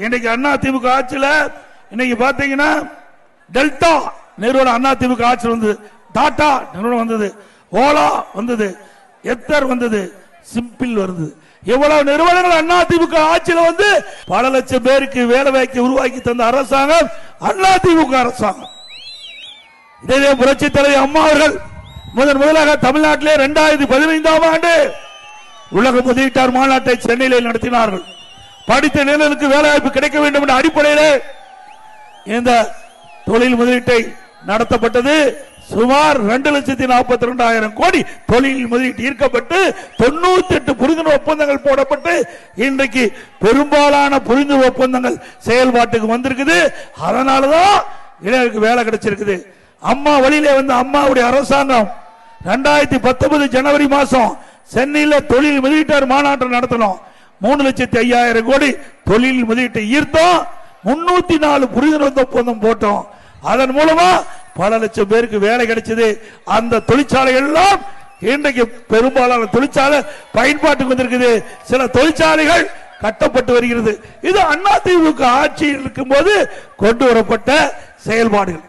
இன்னைக்கு அண்ணா திமுக ஆட்சியில இன்னைக்கு பாத்தீங்கன்னா டெல்டா நிறுவனம் அண்ணா திமுக ஆட்சியில் வந்தது, டாடா நிறுவனம் வந்தது, ஓலா வந்தது, எத்தர் வந்தது, சிம்பிள் வந்தது. எவ்வளவு நிறுவனங்கள் அண்ணா திமுக ஆட்சியில் வந்து பல லட்சம் பேருக்கு வேலை வாய்ப்பு உருவாக்கி தந்த அரசாங்கம் அண்ணா திமுக அரசாங்கம். இதே புரட்சி தலைவர் அம்மா அவர்கள் முதலாக தமிழ்நாட்டிலே 2015ஆம் ஆண்டு உலக முதலீட்டாளர் மாநாட்டை சென்னையில் நடத்தினார்கள். படித்த இளைஞர்களுக்கு வேலைவாய்ப்பு கிடைக்க வேண்டும் என்ற அடிப்படையில் இந்த தொழில் முதலீட்டை நடத்தப்பட்டது. சுமார் 2,42,000 கோடி தொழில் முதலீட்டு ஈர்க்கப்பட்டு 98 புரிந்துணர்வு ஒப்பந்தங்கள் போடப்பட்டு இன்றைக்கு பெரும்பாலான புரிந்துணர்வு ஒப்பந்தங்கள் செயல்பாட்டுக்கு வந்திருக்குது. அதனாலதான் இளைஞருக்கு வேலை கிடைச்சிருக்குது. அம்மா வழியிலே வந்து அம்மாவுடைய அரசாங்கம் 2019 ஜனவரி மாசம் சென்னையில் தொழில் முதலீட்டாளர் மாநாட்டை நடத்தணும். 3,05,000 கோடி தொழில் முதலீட்டை ஈர்த்தோம். 304 புரிந்துணர்வு ஒப்பந்தம் போட்டோம். அதன் மூலமா பல லட்சம் பேருக்கு வேலை கிடைச்சது. அந்த தொழிற்சாலைகள் எல்லாம் இன்றைக்கு பெரும்பாலான தொழிற்சாலை பயன்பாட்டுக்கு வந்திருக்குது. சில தொழிற்சாலைகள் கட்டப்பட்டு வருகிறது. இது அதிமுக ஆட்சியில் இருக்கும் போது கொண்டு வரப்பட்ட செயல்பாடுகள்.